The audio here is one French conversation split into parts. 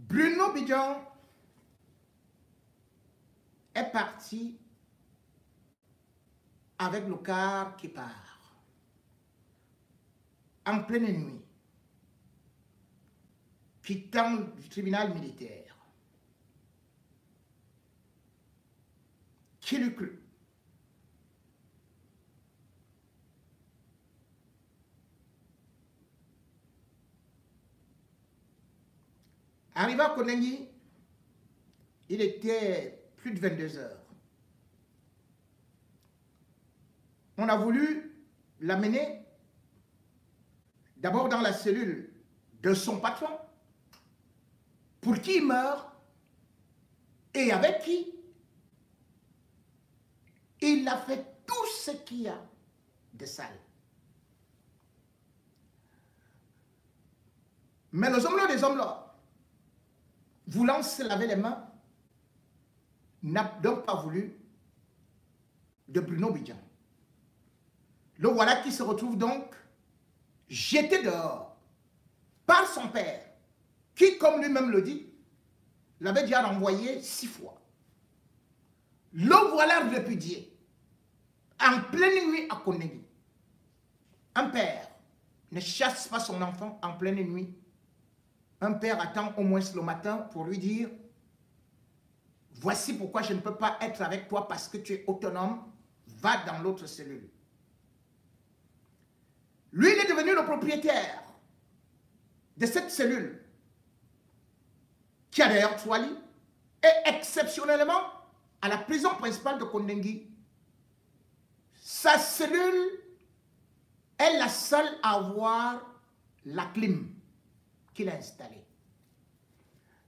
Bruno Bidjan est parti avec le car qui part en pleine nuit, quittant le tribunal militaire. Qui l'eût cru? Arrivé à Konengi, il était plus de 22 heures. On a voulu l'amener d'abord dans la cellule de son patron, pour qui il meurt et avec qui il a fait tout ce qu'il y a de sale. Mais les hommes-là des hommes-là, voulant se laver les mains, n'a donc pas voulu de Bruno Bidjan. Le voilà qui se retrouve donc jeté dehors par son père, qui, comme lui-même le dit, l'avait déjà renvoyé 6 fois. Le voilà répudié en pleine nuit à Konengi. Un père ne chasse pas son enfant en pleine nuit. Un père attend au moins le matin pour lui dire: voici pourquoi je ne peux pas être avec toi, parce que tu es autonome, va dans l'autre cellule. Lui, il est devenu le propriétaire de cette cellule, qui a d'ailleurs 3 lits, et exceptionnellement, à la prison principale de Konengi, sa cellule est la seule à avoir la clim qu'il a installée.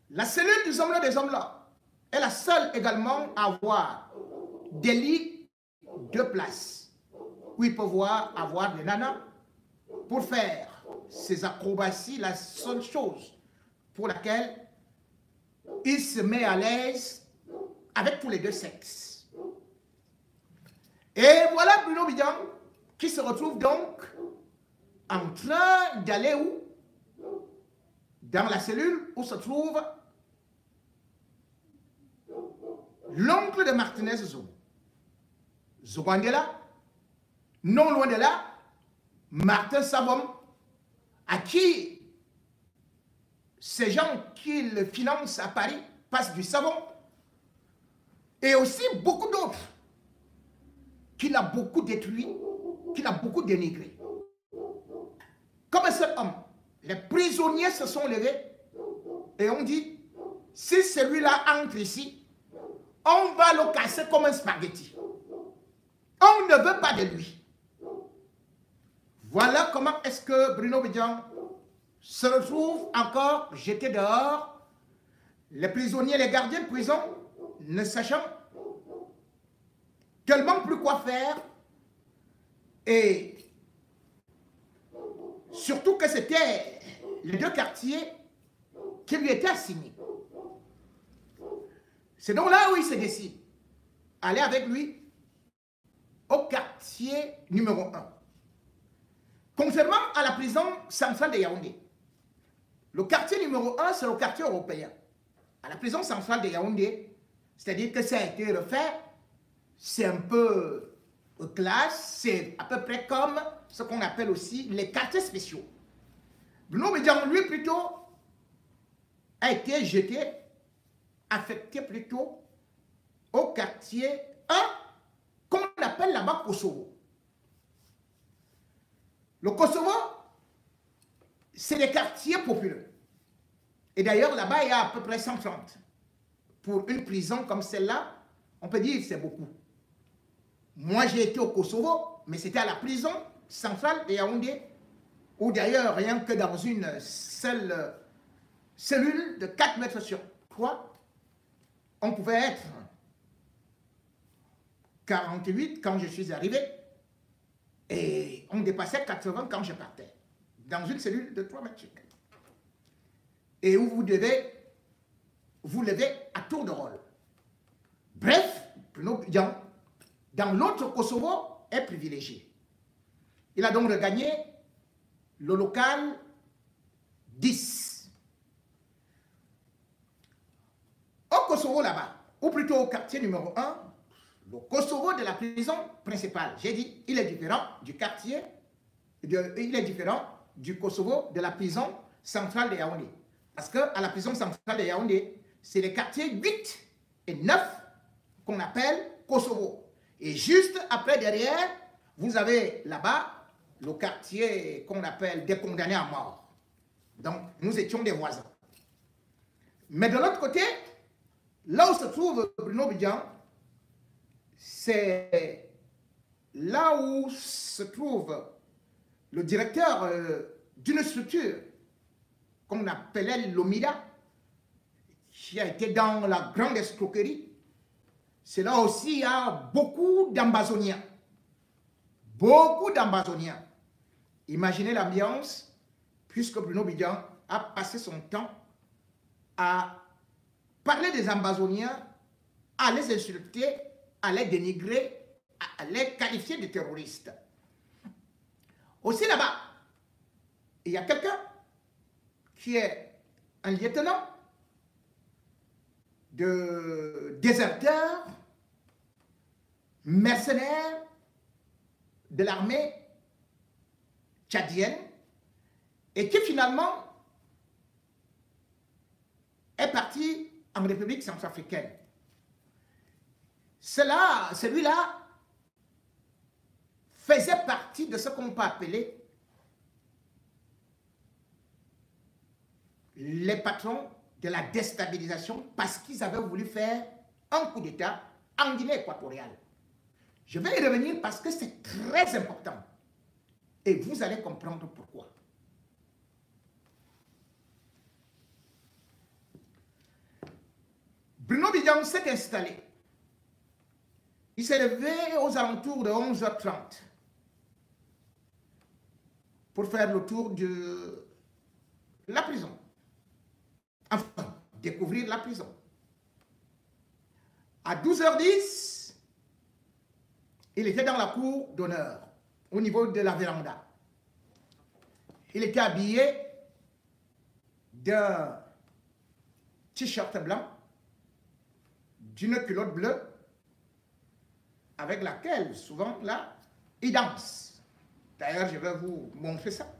La cellule des hommes-là est la seule également à avoir des lits de place, où il peut avoir des nanas pour faire ses acrobaties, la seule chose pour laquelle il se met à l'aise avec tous les deux sexes. Et voilà Bruno Bidjan qui se retrouve donc en train d'aller où? Dans la cellule où se trouve l'oncle de Martinez Zogo. Zogandela, non loin de là, Martin Sabom, à qui ces gens qui le financent à Paris passent du savon, et aussi beaucoup d'autres qu'il a beaucoup détruit, qu'il a beaucoup dénigré. Comme un seul homme, les prisonniers se sont levés et ont dit: si celui-là entre ici, on va le casser comme un spaghetti. On ne veut pas de lui. Voilà comment est-ce que Bruno Bidjan se retrouve encore jeté dehors, les prisonniers, les gardiens de prison, ne sachant tellement plus quoi faire, et surtout que c'était les 2 quartiers qui lui étaient assignés. C'est donc là où il se décide aller avec lui au quartier numéro 1. Contrairement à la prison centrale de Yaoundé, le quartier numéro 1, c'est le quartier européen. À la prison centrale de Yaoundé, c'est-à-dire que ça a été refait, c'est un peu classe, c'est à peu près comme ce qu'on appelle aussi les quartiers spéciaux. Bruno Bidjan, lui, plutôt, a été jeté, affecté plutôt au quartier 1, qu'on appelle là-bas Kosovo. Le Kosovo, c'est des quartiers populaires. Et d'ailleurs, là-bas, il y a à peu près 130. Pour une prison comme celle-là, on peut dire que c'est beaucoup. Moi, j'ai été au Kosovo, mais c'était à la prison centrale de Yaoundé, où d'ailleurs, rien que dans une seule cellule de 4 mètres sur 3, on pouvait être 48 quand je suis arrivé, et on dépassait 80 quand je partais, dans une cellule de 3 mètres sur 4. Et où vous devez vous lever à tour de rôle. Bref, Bruno Bidjan, dans l'autre Kosovo, est privilégié. Il a donc regagné le local 10. Kosovo là-bas, ou plutôt au quartier numéro 1, le Kosovo de la prison principale. J'ai dit, il est différent du quartier, il est différent du Kosovo de la prison centrale de Yaoundé. Parce qu'à la prison centrale de Yaoundé, c'est les quartiers 8 et 9 qu'on appelle Kosovo. Et juste après, derrière, vous avez là-bas le quartier qu'on appelle des condamnés à mort. Donc, nous étions des voisins. Mais de l'autre côté, là où se trouve Bruno Bidjan, c'est là où se trouve le directeur d'une structure qu'on appelait l'OMIDA, qui a été dans la grande escroquerie. C'est là aussi il y a beaucoup d'Ambazoniens. Beaucoup d'Ambazoniens. Imaginez l'ambiance, puisque Bruno Bidjan a passé son temps à parler des Ambazoniens, à les insulter, à les dénigrer, à les qualifier de terroristes. Aussi là-bas, il y a quelqu'un qui est un lieutenant de déserteurs, mercenaires de l'armée tchadienne et qui finalement est parti en République centrafricaine. Celui-là faisait partie de ce qu'on peut appeler les patrons de la déstabilisation parce qu'ils avaient voulu faire un coup d'État en Guinée équatoriale. Je vais y revenir parce que c'est très important et vous allez comprendre pourquoi. Bruno Bidjan s'est installé. Il s'est levé aux alentours de 11h30 pour faire le tour de la prison. Enfin, découvrir la prison. À 12h10, il était dans la cour d'honneur, au niveau de la véranda. Il était habillé d'un t-shirt blanc, d'une culotte bleue, avec laquelle, souvent, là, il danse. D'ailleurs, je vais vous montrer ça.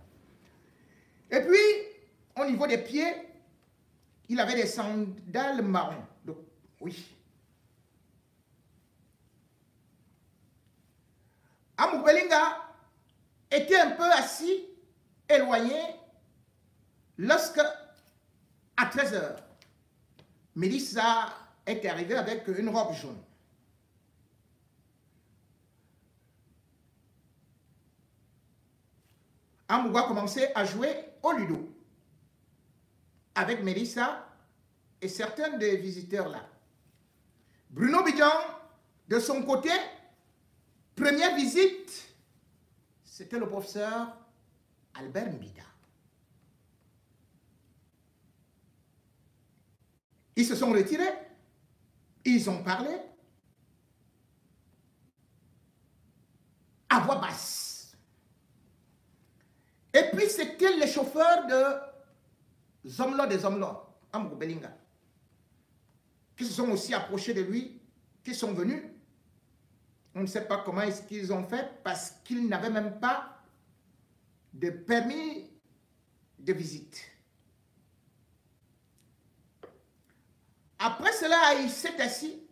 Et puis, au niveau des pieds, il avait des sandales marron. Donc, oui. Amoubelinga était un peu assis, éloigné, lorsque, à 13h, Mélissa est arrivée avec une robe jaune. Amougou a commencé à jouer au ludo avec Mélissa et certains des visiteurs là. Bruno Bidjan, de son côté, première visite, c'était le professeur Albert Mbida. Ils se sont retirés, ils ont parlé à voix basse. Et puis c'était les chauffeurs de Zomlo des Zomlo, Amou Belinga, qui se sont aussi approchés de lui, qui sont venus. On ne sait pas comment est-ce qu'ils ont fait parce qu'ils n'avaient même pas de permis de visite. Après cela, il s'est assis.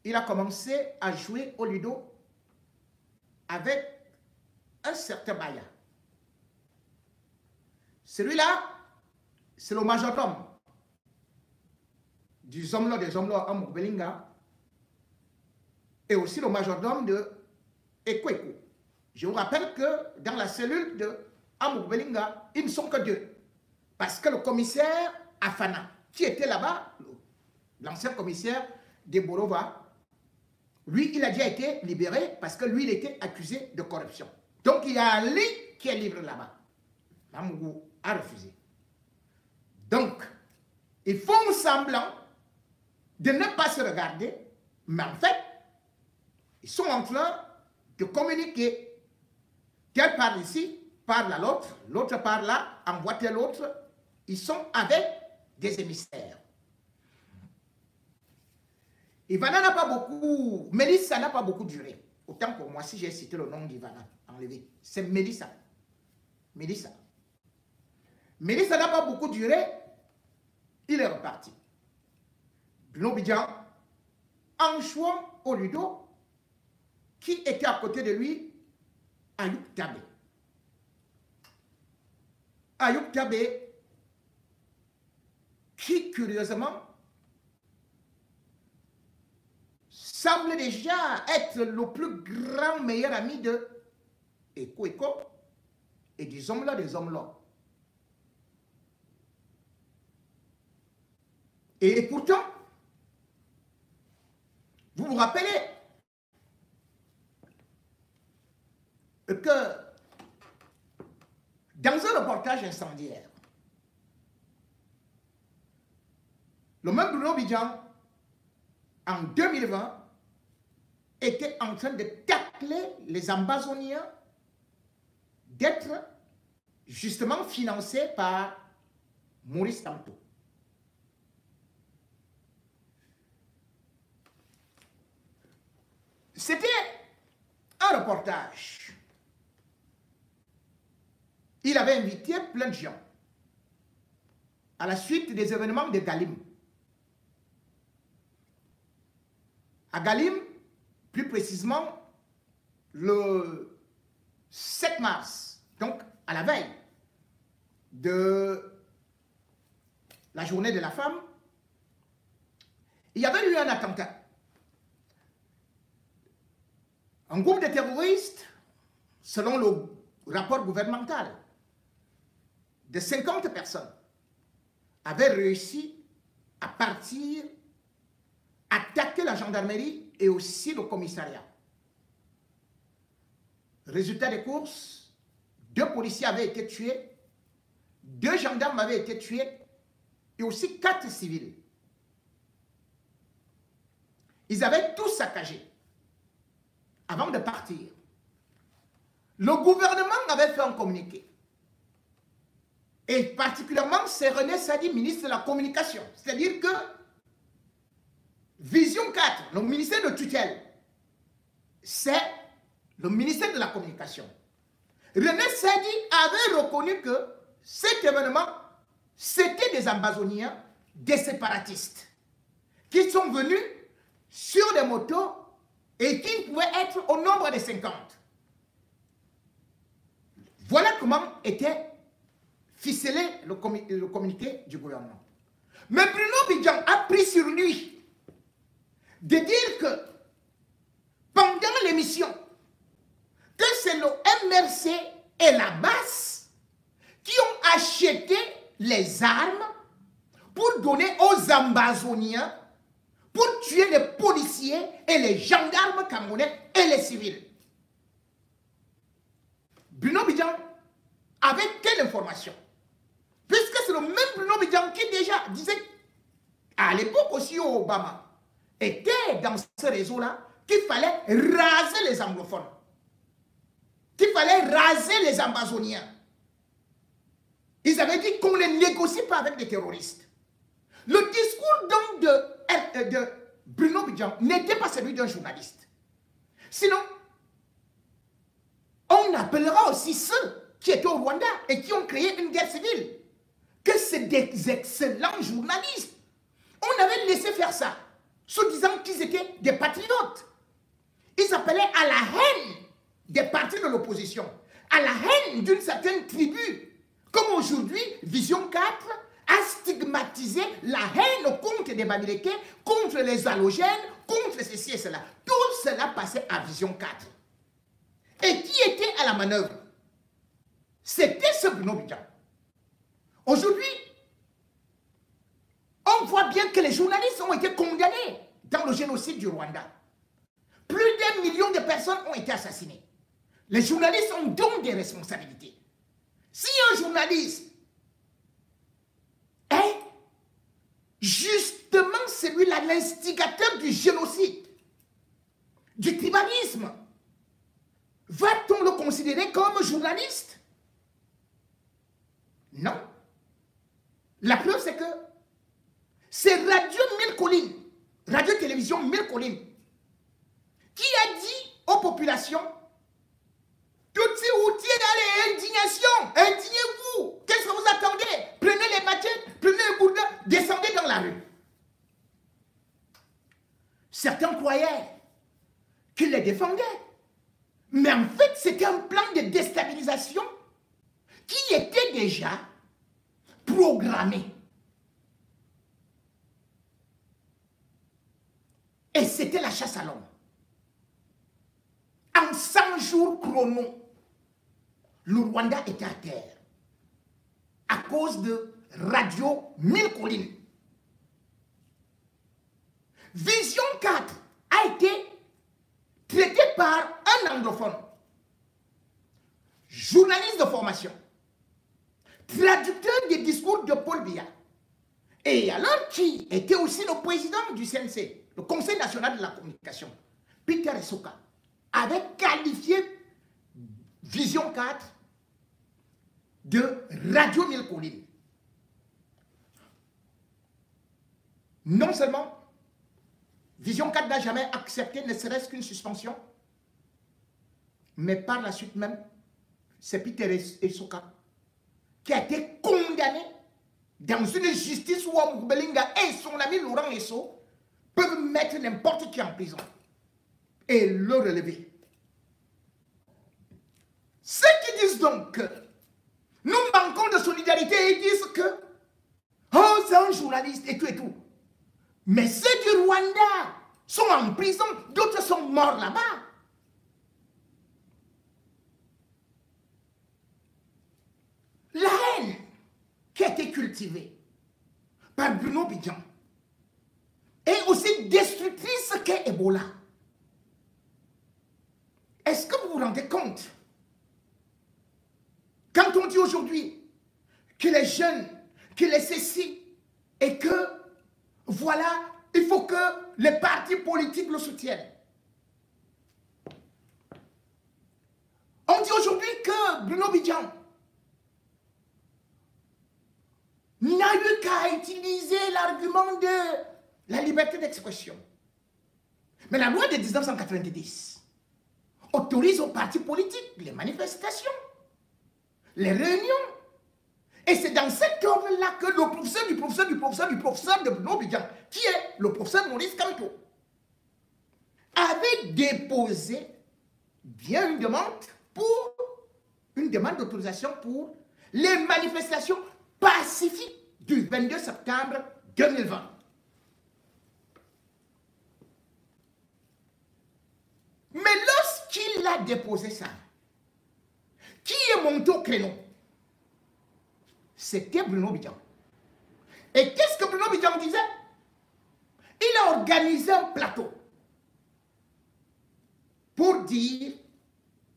Il a commencé à jouer au ludo avec un certain Baya. Celui-là, c'est le majordome du Zomlo des Zomlo à Belinga et aussi le majordome de Ekweko. Je vous rappelle que dans la cellule de Belinga, ils ne sont que deux. Parce que le commissaire Afana, qui était là-bas, l'ancien commissaire de Borova, lui, il a déjà été libéré parce que lui, il était accusé de corruption. Donc, il y a Ali qui est libre là-bas. Amougou a refusé. Donc, ils font semblant de ne pas se regarder, mais en fait, ils sont en train de communiquer. Tel parle ici, parle à l'autre, l'autre parle là, envoie tel autre. Ils sont avec des émissaires. Ivana n'a pas beaucoup, Mélissa n'a pas beaucoup duré. Autant pour moi, si j'ai cité le nom d'Ivana, enlevé. C'est Mélissa. Mélissa. Mélissa n'a pas beaucoup duré. Il est reparti. Bruno Bidjan, en jouant au Ludo, qui était à côté de lui, Ayoub Tabé. Ayoub Tabé, qui curieusement semble déjà être le plus grand meilleur ami de Eko et des hommes là, Et pourtant, vous vous rappelez que dans un reportage incendiaire, le même Bruno Bidjan, en 2020, était en train de tacler les Ambazoniens d'être justement financés par Maurice Kamto. C'était un reportage. Il avait invité plein de gens à la suite des événements de Galim. À Galim, plus précisément, le 7 mars, donc à la veille de la journée de la femme, il y avait eu un attentat. Un groupe de terroristes, selon le rapport gouvernemental, de 50 personnes, avait réussi à partir, attaquer la gendarmerie et aussi le commissariat. Résultat des courses, 2 policiers avaient été tués, 2 gendarmes avaient été tués et aussi 4 civils. Ils avaient tout saccagé avant de partir. Le gouvernement avait fait un communiqué. Et particulièrement, c'est René Sadi, ministre de la Communication. C'est-à-dire que Vision 4, le ministère de tutelle, c'est le ministère de la Communication. René Sadi avait reconnu que cet événement, c'était des Ambazoniens, des séparatistes, qui sont venus sur des motos et qui pouvaient être au nombre de 50. Voilà comment était ficelé le communiqué du gouvernement. Mais Bruno Bidjan a pris sur lui de dire que pendant l'émission, que c'est le MRC et la BAS qui ont acheté les armes pour donner aux Ambazoniens pour tuer les policiers et les gendarmes camerounais et les civils. Bruno Bidjan avait quelle information? Puisque c'est le même Bruno Bidjan qui déjà disait, à l'époque aussi Obama, était dans ce réseau-là, qu'il fallait raser les anglophones, qu'il fallait raser les Ambazoniens. Ils avaient dit qu'on ne négocie pas avec des terroristes. Le discours donc de Bruno Bidjan n'était pas celui d'un journaliste. Sinon, on appellera aussi ceux qui étaient au Rwanda et qui ont créé une guerre civile, que c'est des excellents journalistes. On avait laissé faire ça, se disant qu'ils étaient des patriotes. Ils appelaient à la haine des partis de l'opposition, à la haine d'une certaine tribu. Comme aujourd'hui, Vision 4 a stigmatisé la haine contre les Bamileke, contre les halogènes, contre ceci et cela. Tout cela passait à Vision 4. Et qui était à la manœuvre? C'était ce Bruno Bidjan. Aujourd'hui, on voit bien que les journalistes ont été condamnés dans le génocide du Rwanda. Plus d'1 million de personnes ont été assassinées. Les journalistes ont donc des responsabilités. Si un journaliste est justement celui-là, l'instigateur du génocide, du tribalisme, va-t-on le considérer comme journaliste? Non. La preuve, c'est que c'est Radio Mille Collines, Radio-Télévision Mille Collines, qui a dit aux populations, Tutsi Outi dans les indignations, indignez-vous, qu'est-ce que vous attendez? Prenez les machettes, prenez les gourdins, descendez dans la rue. Certains croyaient qu'il les défendait, mais en fait c'était un plan de déstabilisation qui était déjà programmé. Et c'était la chasse à l'homme. En 100 jours chrono, le Rwanda était à terre à cause de Radio Mille Collines. Vision 4 a été traité par un anglophone, journaliste de formation, traducteur des discours de Paul Biya, et alors qui était aussi le président du CNC, le Conseil national de la communication, Peter Esoka, avait qualifié Vision 4 de Radio Mille Collines. Non seulement Vision 4 n'a jamais accepté ne serait-ce qu'une suspension, mais par la suite même, c'est Peter Esoka qui a été condamné dans une justice où Belinga et son ami Laurent Esso peuvent mettre n'importe qui en prison et le relever. Ceux qui disent donc que nous manquons de solidarité et disent que oh, c'est un journaliste et tout et tout. Mais ceux du Rwanda sont en prison, d'autres sont morts là-bas. La haine qui a été cultivée par Bruno Bidjan est aussi destructrice qu'est Ebola. Est-ce que vous vous rendez compte? Quand on dit aujourd'hui que les jeunes, que les ceci, et que, voilà, il faut que les partis politiques le soutiennent. On dit aujourd'hui que Bruno Bidjan n'a eu qu'à utiliser l'argument de la liberté d'expression. Mais la loi de 1990 autorise aux partis politiques les manifestations, les réunions. Et c'est dans cet ordre-là que le professeur du professeur du professeur du professeur de Bruno Bidjan, qui est le professeur Maurice Kamto, avait déposé bien une demande d'autorisation pour les manifestations pacifiques du 22 septembre 2020. Mais lorsqu'il a déposé ça, qui est monté au créneau? C'était Bruno Bidjan. Et qu'est-ce que Bruno Bidjan disait? Il a organisé un plateau pour dire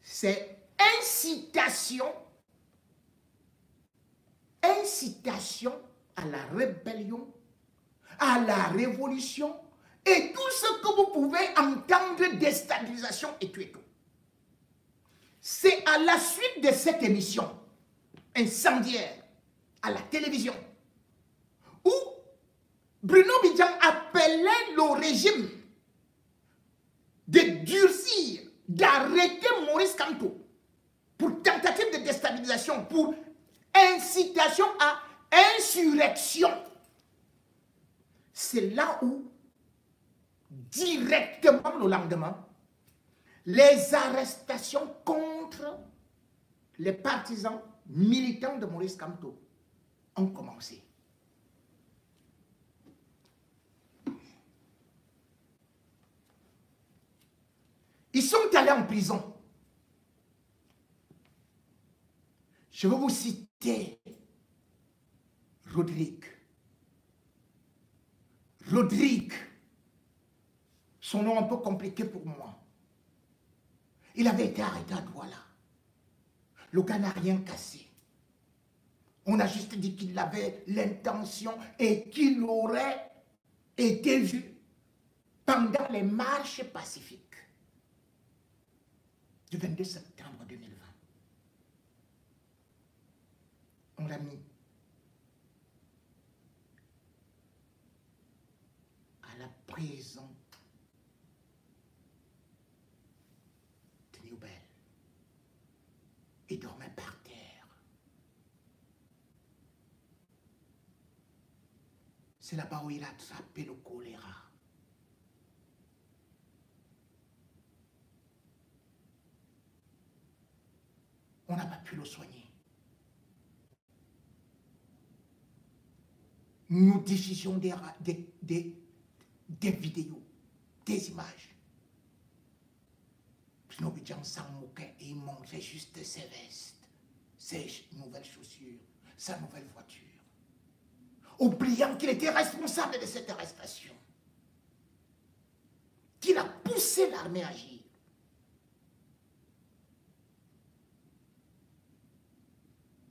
c'est incitation à la rébellion, à la révolution et tout ce que vous pouvez entendre, déstabilisation et tout et tout. C'est à la suite de cette émission incendiaire à la télévision où Bruno Bidjan appelait le régime de durcir, d'arrêter Maurice Kamto pour tentative de déstabilisation, pour incitation à insurrection. C'est là où, directement le lendemain, les arrestations contre les partisans militants de Maurice Kamto ont commencé. Ils sont allés en prison. Je vais vous citer Rodrigue. Rodrigue, son nom un peu compliqué pour moi. Il avait été arrêté à Douala. Le gars n'a rien cassé. On a juste dit qu'il avait l'intention et qu'il aurait été vu pendant les marches pacifiques du 22 septembre 2020. On l'a mis à la prison de Newbel. Il dormait par terre. C'est là-bas où il a attrapé le choléra. On n'a pas pu le soigner. Nous diffusions des vidéos, des images. Bruno Bidjan s'en moquait et il montrait juste ses vestes, ses nouvelles chaussures, sa nouvelle voiture. Oubliant qu'il était responsable de cette arrestation. Qu'il a poussé l'armée à agir.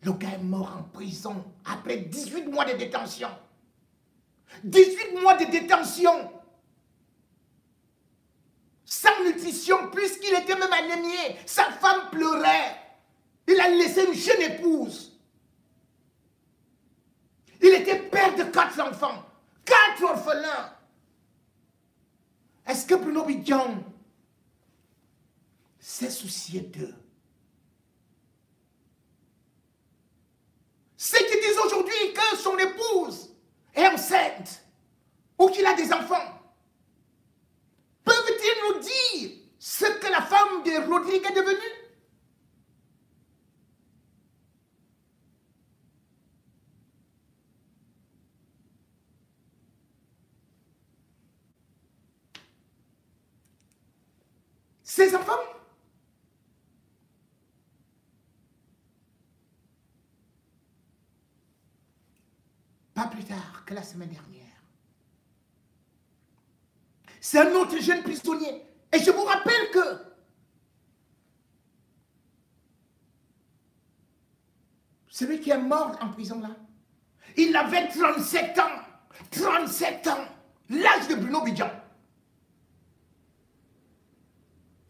Le gars est mort en prison après 18 mois de détention. 18 mois de détention. Sans nutrition, puisqu'il était même anémié. Sa femme pleurait. Il a laissé une jeune épouse. Il était père de 4 enfants. 4 orphelins. Est-ce que Bruno Bidjan s'est soucié d'eux? Ceux qui disent aujourd'hui que son épouse est enceinte ou qu'il a des enfants, peuvent-ils nous dire ce que la femme de Rodrigue est devenue? Ses enfants? Pas plus tard que la semaine dernière. C'est un autre jeune prisonnier. Et je vous rappelle que celui qui est mort en prison là, il avait 37 ans. 37 ans. L'âge de Bruno Bidjan.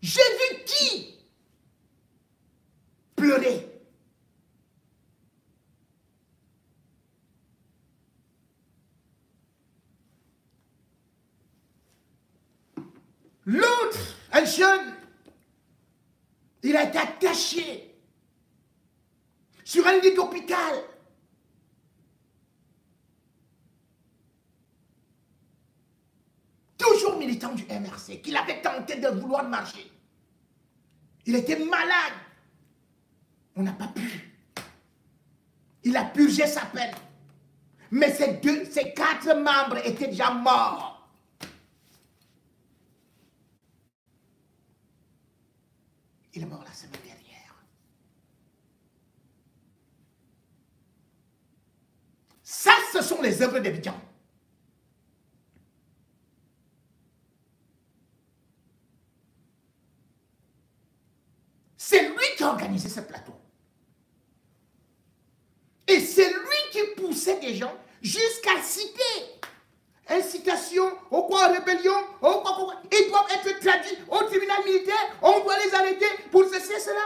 J'ai vu qui pleurer. L'autre, un jeune, il a été attaché sur un lit d'hôpital. Toujours militant du MRC, qu'il avait tenté de vouloir marcher. Il était malade. On n'a pas pu. Il a purgé sa peine. Mais ces 4 membres étaient déjà morts. Il est mort la semaine dernière. Ça, ce sont les œuvres d'Abidjan. C'est lui qui a organisé ce plateau. Et c'est lui qui poussait des gens jusqu'à citer. Incitation, au quoi rébellion, au quoi, ils doivent être traduits au tribunal militaire, on doit les arrêter pour ceci et cela.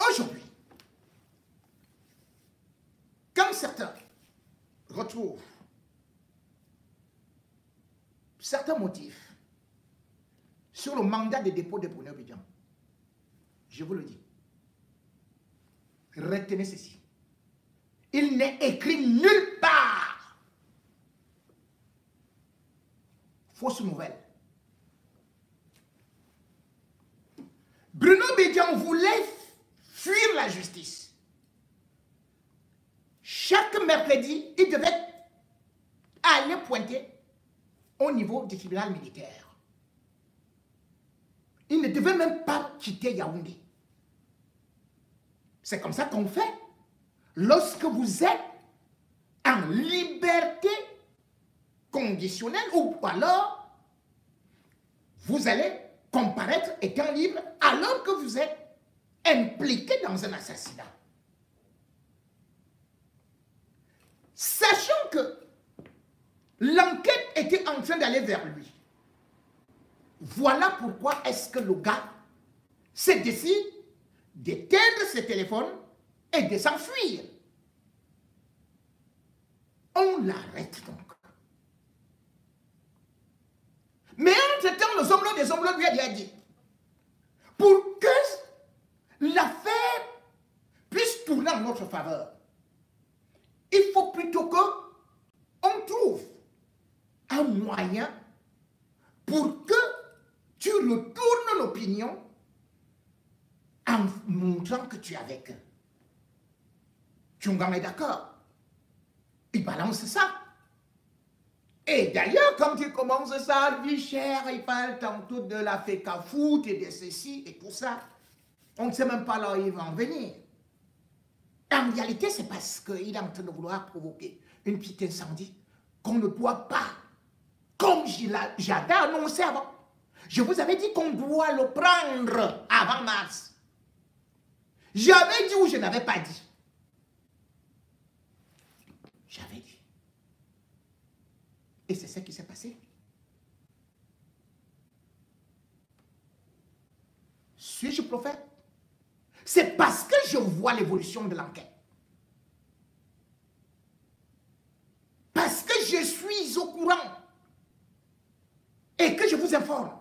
Aujourd'hui, quand certains retrouvent certains motifs sur le mandat de dépôt de Bruno Bidjan, je vous le dis, retenez ceci. Il n'est écrit nulle part. Fausse nouvelle. Bruno Bidjan voulait fuir la justice. Chaque mercredi, il devait aller pointer au niveau du tribunal militaire. Il ne devait même pas quitter Yaoundé. C'est comme ça qu'on fait. Lorsque vous êtes en liberté conditionnelle ou alors vous allez comparaître étant libre alors que vous êtes impliqué dans un assassinat. Sachant que l'enquête était en train d'aller vers lui. Voilà pourquoi est-ce que le gars se décide d'éteindre ses téléphones et de s'enfuir. On l'arrête donc. Mais entre-temps, le Zomblo lui a dit, pour que l'affaire puisse tourner en notre faveur, il faut plutôt qu'on trouve un moyen pour que tu retournes l'opinion en montrant que tu es avec eux. Tchungang est d'accord. Il balance ça. Et d'ailleurs, quand il commence ça, lui cher, il parle tantôt de la féca foot et de ceci et tout ça. On ne sait même pas là où il va en venir. En réalité, c'est parce qu'il est en train de vouloir provoquer une petite incendie qu'on ne doit pas, comme j'avais annoncé avant. Je vous avais dit qu'on doit le prendre avant mars. J'avais dit ou je n'avais pas dit. J'avais dit. Et c'est ce qui s'est passé. Suis-je prophète? C'est parce que je vois l'évolution de l'enquête. Parce que je suis au courant. Et que je vous informe.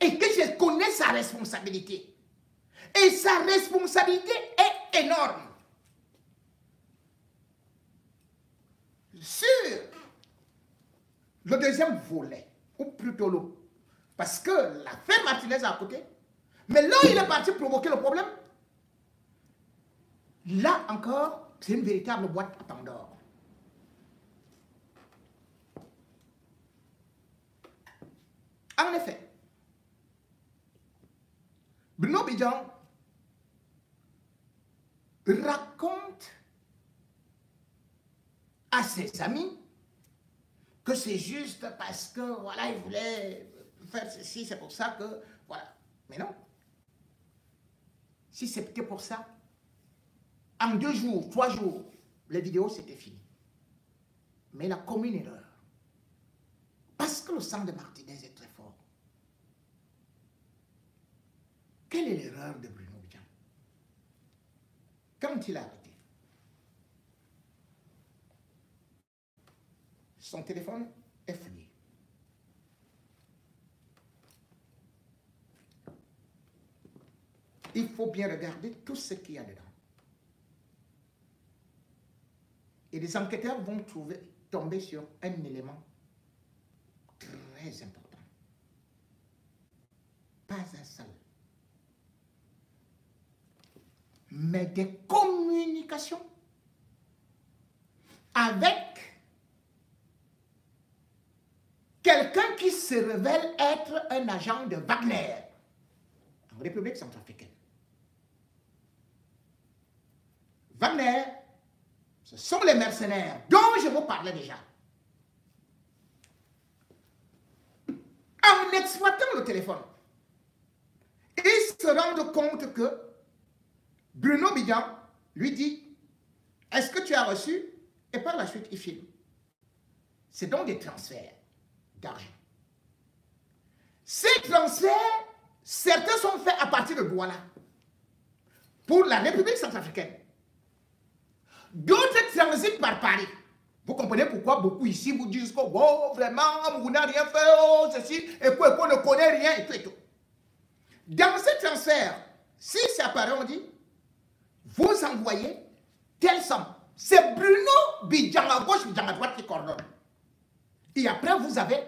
Et que je connais sa responsabilité. Et sa responsabilité est énorme. Sur le deuxième volet, ou plutôt le... Parce que l'affaire Martinez est à côté. Mais là, il est parti provoquer le problème. Là encore, c'est une véritable boîte à Pandore. En effet, Bruno Bidjan raconte à ses amis que c'est juste parce que, voilà, il voulait faire ceci, c'est pour ça que, voilà. Mais non. Si c'était pour ça, en 2 jours, 3 jours, les vidéos, c'était fini. Mais il a commis une erreur. Parce que le sang de Martinez est très fort. Quelle est l'erreur de Bruno Bidjan? Quand il a arrêté, son téléphone est fouillé. Il faut bien regarder tout ce qu'il y a dedans. Et les enquêteurs vont tomber sur un élément très important. Pas un seul. Mais des communications avec quelqu'un qui se révèle être un agent de Wagner en République centrafricaine. Wagner, ce sont les mercenaires dont je vous parlais déjà. En exploitant le téléphone, ils se rendent compte que Bruno Bidjan lui dit « Est-ce que tu as reçu ?» Et par la suite, il filme. C'est donc des transferts d'argent. Ces transferts, certains sont faits à partir de Douala pour la République centrafricaine. D'autres transitent par Paris. Vous comprenez pourquoi beaucoup ici vous disent que oh, vraiment, vous n'avez rien fait, oh, ceci, et quoi, ne connaît rien, et tout et tout. Dans ces transferts, si c'est à Paris, on dit, vous envoyez telle somme. C'est Bruno Bidjan à gauche, Bidjan à droite qui coordonne. Et après, vous avez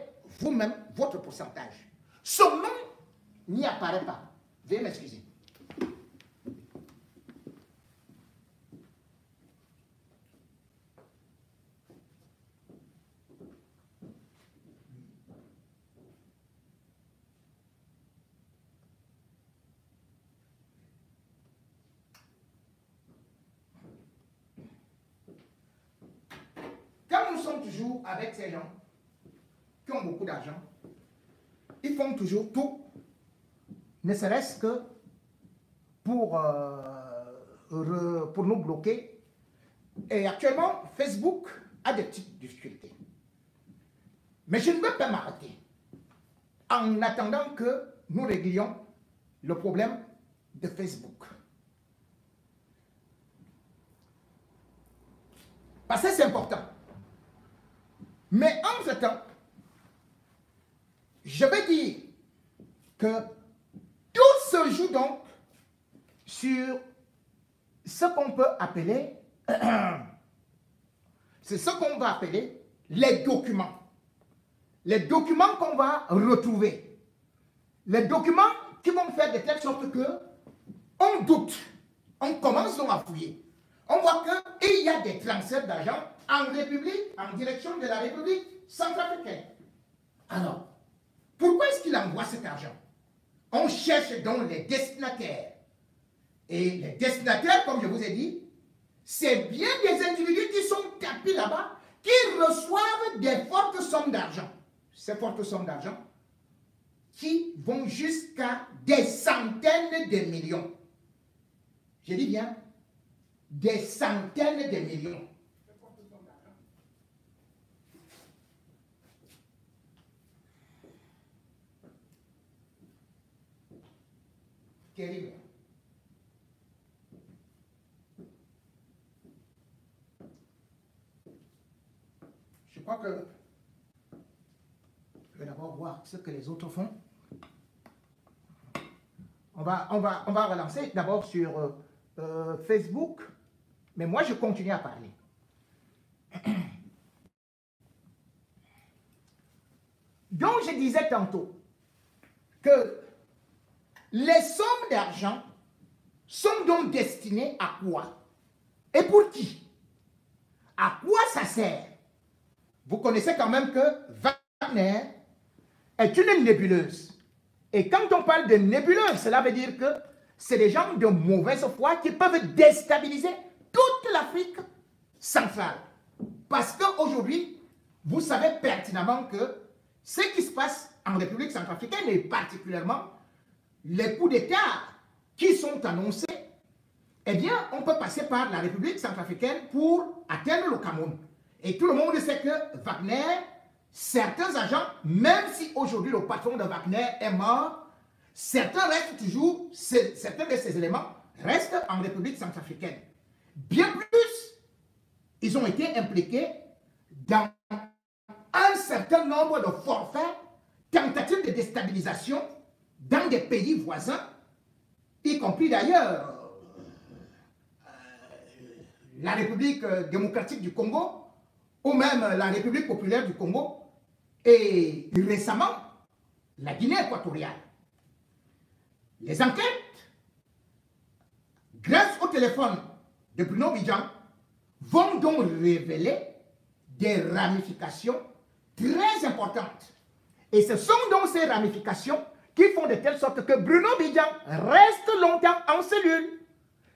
vous-même votre pourcentage. Son nom n'y apparaît pas. Veuillez m'excuser. Quand nous sommes toujours avec ces gens qui ont beaucoup d'argent, ils font toujours tout, ne serait-ce que pour nous bloquer. Et actuellement, Facebook a des petites difficultés. Mais je ne veux pas m'arrêter en attendant que nous réglions le problème de Facebook. Parce que c'est important. Mais entre-temps, je vais dire que tout se joue donc sur ce qu'on peut appeler, c'est ce qu'on va appeler les documents. Les documents qu'on va retrouver. Les documents qui vont faire de telle sorte que on doute. On commence donc à fouiller. On voit qu'il y a des transferts d'argent en République, en direction de la République centrafricaine. Alors, pourquoi est-ce qu'il envoie cet argent? On cherche donc les destinataires. Et les destinataires, comme je vous ai dit, c'est bien des individus qui sont tapis là-bas, qui reçoivent des fortes sommes d'argent. Ces fortes sommes d'argent qui vont jusqu'à des centaines de millions. Je dis bien, des centaines de millions. Terrible. Je crois que je vais d'abord voir ce que les autres font. On va relancer d'abord sur Facebook, mais moi je continue à parler. Donc je disais tantôt que les sommes d'argent sont donc destinées à quoi? Et pour qui? À quoi ça sert? Vous connaissez quand même que Wagner est une nébuleuse. Et quand on parle de nébuleuse, cela veut dire que c'est des gens de mauvaise foi qui peuvent déstabiliser toute l'Afrique centrale. Parce qu'aujourd'hui, vous savez pertinemment que ce qui se passe en République centrafricaine, et particulièrement les coups d'État qui sont annoncés, eh bien, on peut passer par la République centrafricaine pour atteindre le Cameroun. Et tout le monde sait que Wagner, certains agents, même si aujourd'hui le patron de Wagner est mort, certains restent toujours, certains de ces éléments restent en République centrafricaine. Bien plus, ils ont été impliqués dans un certain nombre de forfaits, tentatives de déstabilisation dans des pays voisins, y compris d'ailleurs la République démocratique du Congo, ou même la République populaire du Congo, et récemment, la Guinée équatoriale. Les enquêtes, grâce au téléphone de Bruno Bidjan, vont donc révéler des ramifications très importantes. Et ce sont donc ces ramifications qui font de telle sorte que Bruno Bidjan reste longtemps en cellule.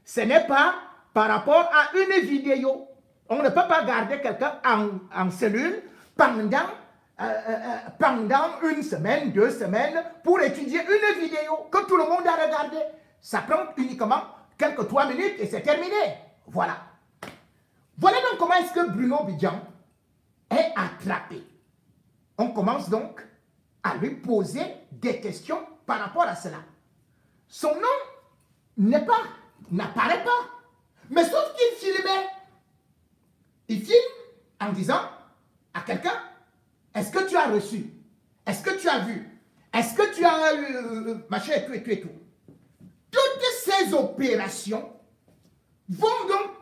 Ce n'est pas par rapport à une vidéo. On ne peut pas garder quelqu'un en cellule pendant une semaine, 2 semaines, pour étudier une vidéo que tout le monde a regardée. Ça prend uniquement quelques 3 minutes et c'est terminé. Voilà. Voilà donc comment est-ce que Bruno Bidjan est attrapé. On commence donc à lui poser des questions par rapport à cela. Son nom n'apparaît pas. Mais sauf qu'il filmait. Il filme en disant à quelqu'un, est-ce que tu as reçu? Est-ce que tu as vu? Est-ce que tu as eu machin et tout et tout et tout? Toutes ces opérations vont donc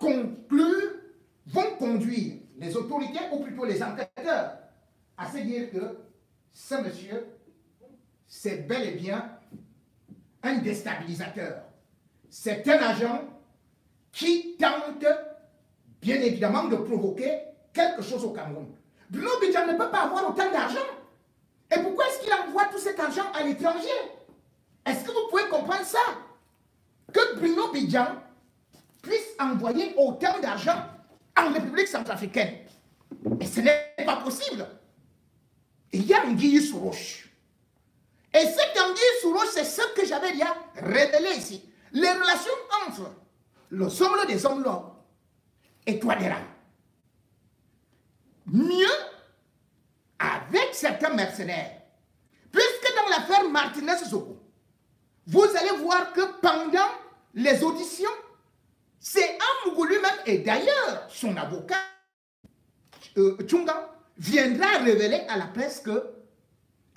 conduire les autorités, ou plutôt les enquêteurs, à se dire que ce monsieur, c'est bel et bien un déstabilisateur. C'est un agent qui tente, bien évidemment, de provoquer quelque chose au Cameroun. Bruno Bidjan ne peut pas avoir autant d'argent. Et pourquoi est-ce qu'il envoie tout cet argent à l'étranger? Est-ce que vous pouvez comprendre ça? Que Bruno Bidjan puisse envoyer autant d'argent en République centrafricaine. Et ce n'est pas possible. Il y a Anguille sous roche. Et cette Anguille sous roche, c'est ce que j'avais déjà révélé ici. Les relations entre le somme des hommes là et Touadéra. Mieux avec certains mercenaires. Puisque dans l'affaire Martinez-Zogo, vous allez voir que pendant les auditions, c'est Amougou lui-même, et d'ailleurs son avocat, Tchunga viendra révéler à la presse que,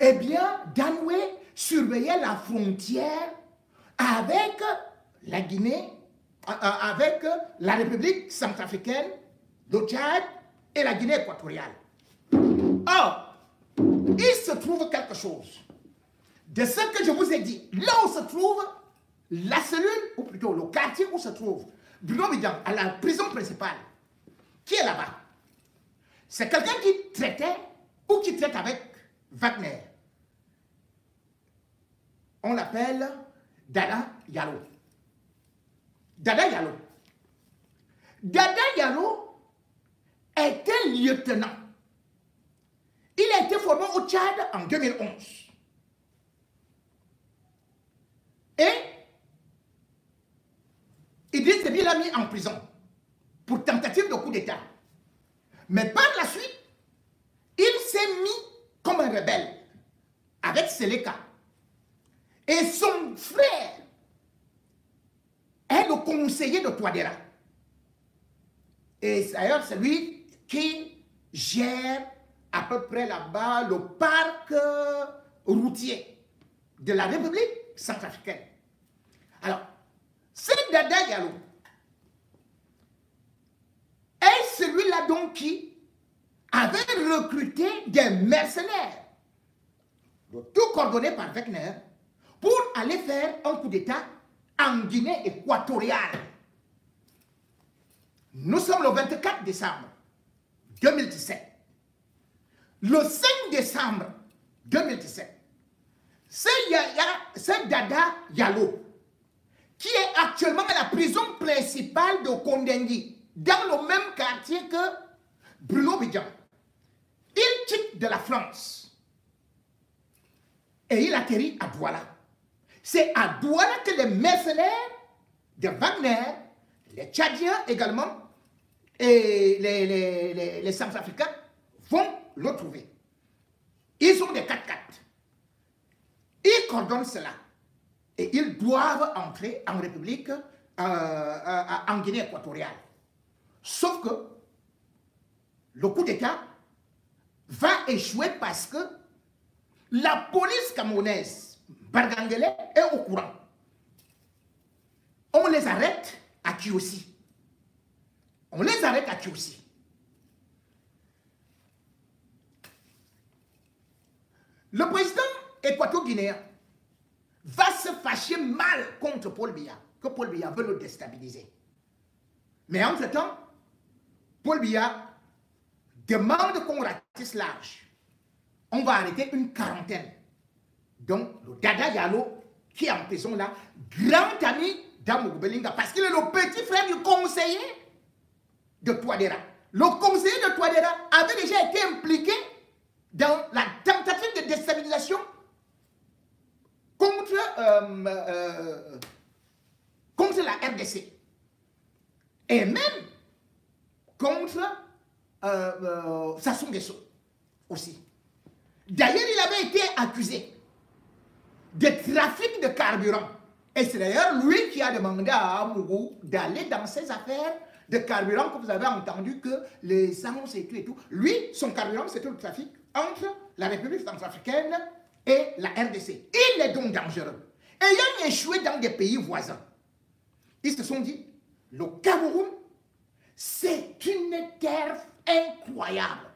eh bien, Danoué surveillait la frontière avec la Guinée, avec la République centrafricaine, le Tchad et la Guinée équatoriale. Or, il se trouve quelque chose de ce que je vous ai dit. Là où se trouve la cellule, ou plutôt le quartier où se trouve Bruno Bidjan, à la prison principale, qui est là-bas. C'est quelqu'un qui traitait ou qui traite avec Wagner. On l'appelle Dada Yalo. Dada Yalo. Dada Yalo était lieutenant. Il a été formé au Tchad en 2011. Et Idriss Déby l'a mis en prison pour tentative de coup d'État. Mais par la suite, il s'est mis comme un rebelle avec Seleka. Et son frère est le conseiller de Touadéra. Et d'ailleurs, c'est lui qui gère à peu près là-bas le parc routier de la République centrafricaine. Alors, c'est Dada Yalo est celui-là donc qui avait recruté des mercenaires, tout coordonné par Wagner, pour aller faire un coup d'État en Guinée équatoriale. Nous sommes le 24 décembre 2017. Le 5 décembre 2017, c'est Dada Yalo qui est actuellement à la prison principale de Kondengui, dans le même quartier que Bruno Bidjan. Il quitte de la France et il atterrit à Douala. C'est à Douala que les mercenaires de Wagner, les Tchadiens également, et les Centrafricains vont le trouver. Ils ont des 4x4. Ils coordonnent cela. Et ils doivent entrer en République, en Guinée équatoriale. Sauf que le coup d'État va échouer parce que la police camerounaise, Bargangele, est au courant. On les arrête à Kiossi. On les arrête à Kiossi. Le président équato-guinéen va se fâcher mal contre Paul Biya, que Paul Biya veut le déstabiliser. Mais entre-temps, Paul Biya demande qu'on ratisse large. On va arrêter une quarantaine. Donc, le Dada Yalo, qui est en prison là, grand ami d'Amougou Belinga, parce qu'il est le petit frère du conseiller de Touadéra. Le conseiller de Touadéra avait déjà été impliqué dans la tentative de déstabilisation contre la RDC. Et même contre Sassou Nguesso aussi. D'ailleurs, il avait été accusé de trafic de carburant. Et c'est d'ailleurs lui qui a demandé à Amougou d'aller dans ses affaires de carburant, que vous avez entendu que les sangs et tout. Lui, son carburant, c'était le trafic entre la République centrafricaine et la RDC. Il est donc dangereux. Ayant échoué dans des pays voisins, ils se sont dit, le Cameroun, c'est une terre incroyable.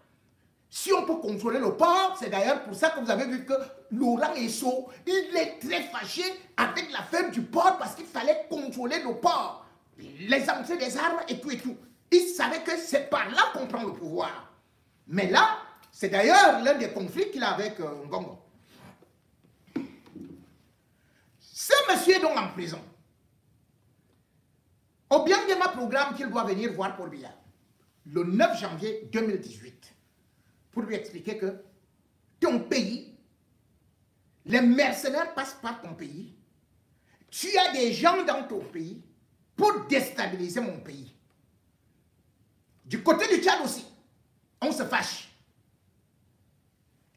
Si on peut contrôler le port, c'est d'ailleurs pour ça que vous avez vu que Laurent Esso, il est très fâché avec la ferme du port parce qu'il fallait contrôler le port, les entrées des armes et tout et tout. Il savait que c'est par là qu'on prend le pouvoir. Mais là, c'est d'ailleurs l'un des conflits qu'il a avec Ngongo. Ce monsieur est donc en prison. Au Biangema programme qu'il doit venir voir Paul Biya le 9 janvier 2018 pour lui expliquer que ton pays, les mercenaires passent par ton pays, tu as des gens dans ton pays pour déstabiliser mon pays. Du côté du Tchad aussi, on se fâche.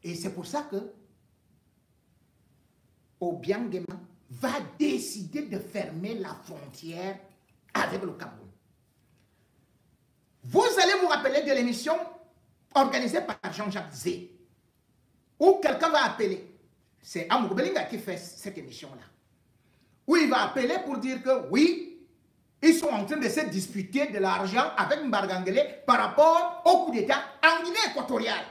Et c'est pour ça que Obiangema va décider de fermer la frontière avec le Cameroun. Vous allez vous rappeler de l'émission organisé par Jean-Jacques Zé, où quelqu'un va appeler. C'est Amour Belinga qui fait cette émission-là. Où il va appeler pour dire que oui, ils sont en train de se disputer de l'argent avec Mbargangele par rapport au coup d'État en Guinée équatoriale.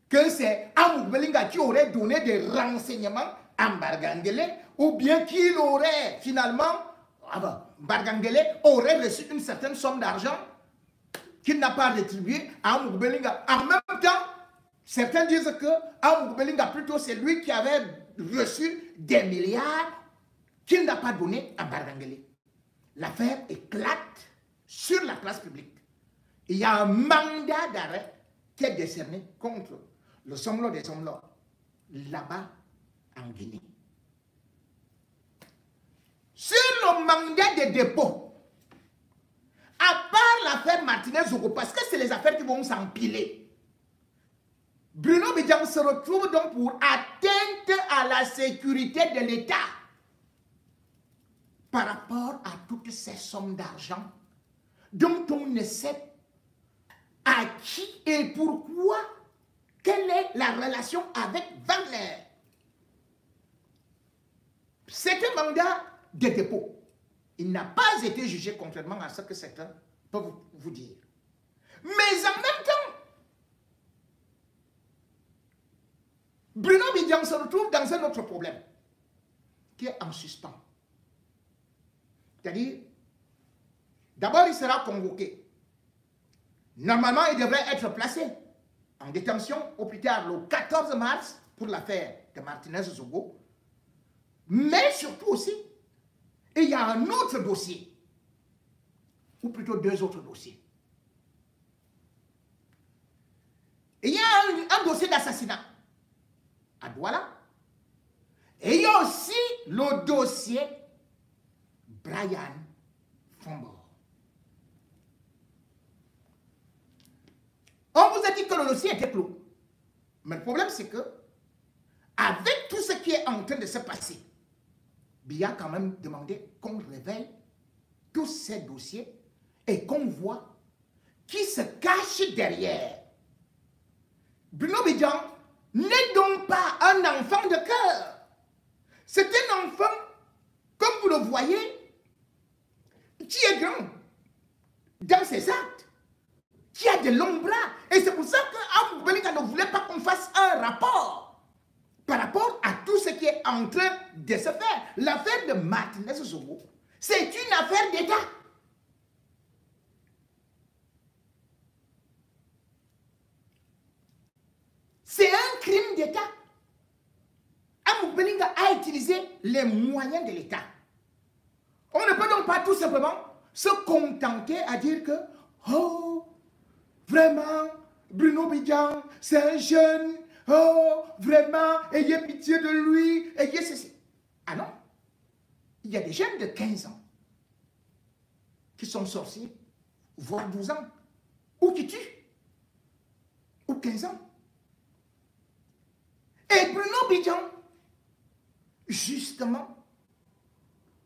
Que c'est Amour Belinga qui aurait donné des renseignements à Mbargangele, ou bien qu'il aurait finalement, Mbargangele aurait reçu une certaine somme d'argent qu'il n'a pas rétribué à Amour Belinga. En même temps, certains disent que Amour Belinga, plutôt, c'est lui qui avait reçu des milliards qu'il n'a pas donné à Mbargangele. L'affaire éclate sur la place publique. Il y a un mandat d'arrêt qui est décerné contre le Somlo des Somlo, là-bas en Guinée. Sur le mandat de dépôt, à part l'affaire Martinez-Zogo, parce que c'est les affaires qui vont s'empiler, Bruno Bidjan se retrouve donc pour atteinte à la sécurité de l'État par rapport à toutes ces sommes d'argent dont on ne sait à qui et pourquoi, quelle est la relation avec Wagner. C'est un mandat de dépôt. Il n'a pas été jugé contrairement à ce que certains peuvent vous dire. Mais en même temps, Bruno Bidjan se retrouve dans un autre problème qui est en suspens. C'est-à-dire, d'abord il sera convoqué. Normalement, il devrait être placé en détention au plus tard le 14 mars pour l'affaire de Martinez-Zogo. Mais surtout aussi, il y a un autre dossier, ou plutôt deux autres dossiers. Il y a un dossier d'assassinat à Douala. Et il y a aussi le dossier Brian Fombo. On vous a dit que le dossier était clos. Mais le problème, c'est que, avec tout ce qui est en train de se passer, il y a quand même demandé qu'on révèle tous ces dossiers et qu'on voit qui se cache derrière. Bruno Bidjan n'est donc pas un enfant de cœur. C'est un enfant, comme vous le voyez, qui est grand dans ses actes, qui a de longs bras. Et c'est pour ça que Belinga ne voulait pas qu'on fasse un rapport par rapport à tout ce qui est en train de se faire. L'affaire de Martinez-Zogo, c'est une affaire d'État. C'est un crime d'État. Amour Belinga a utilisé les moyens de l'État. On ne peut donc pas tout simplement se contenter à dire que, oh, vraiment, Bruno Bidjan, c'est un jeune, oh, vraiment, ayez pitié de lui, ayez ceci. Ah non, il y a des jeunes de 15 ans qui sont sorciers, voire 12 ans, ou qui tuent, ou 15 ans. Et Bruno Bidjan, justement,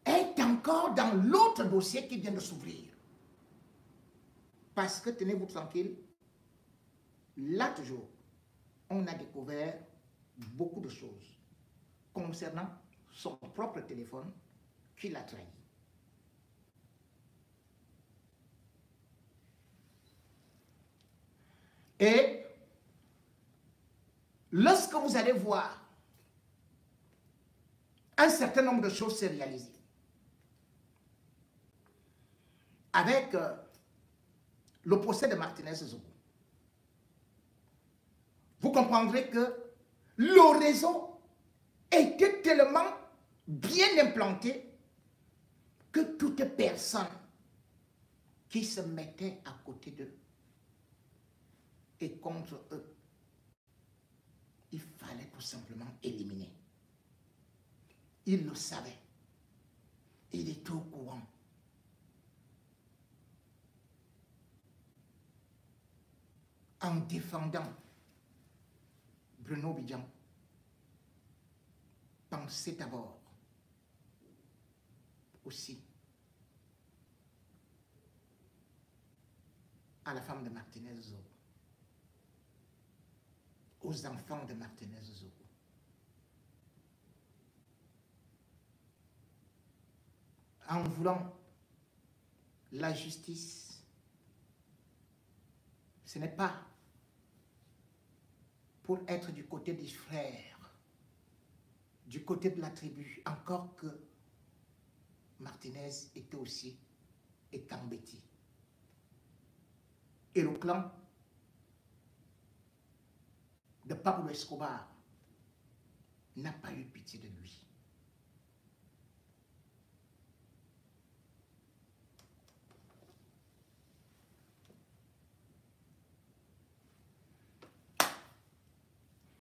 est encore dans l'autre dossier qui vient de s'ouvrir. Parce que, tenez-vous tranquille, là toujours, on a découvert beaucoup de choses concernant son propre téléphone qui l'a trahi. Et lorsque vous allez voir un certain nombre de choses se réaliser, avec le procès de Martinez-Zogo, vous comprendrez que le réseau était tellement bien implanté que toute personne qui se mettait à côté d'eux et contre eux, il fallait tout simplement éliminer. Il le savait. Il était au courant. En défendant Bruno Bidjan, pensez d'abord aussi à la femme de Martinez-Zogo. aux enfants de Martinez Zogo. En voulant la justice, ce n'est pas pour être du côté des frères, du côté de la tribu, encore que Martinez était aussi Ekambeti. Et le clan de Pablo Escobar n'a pas eu pitié de lui.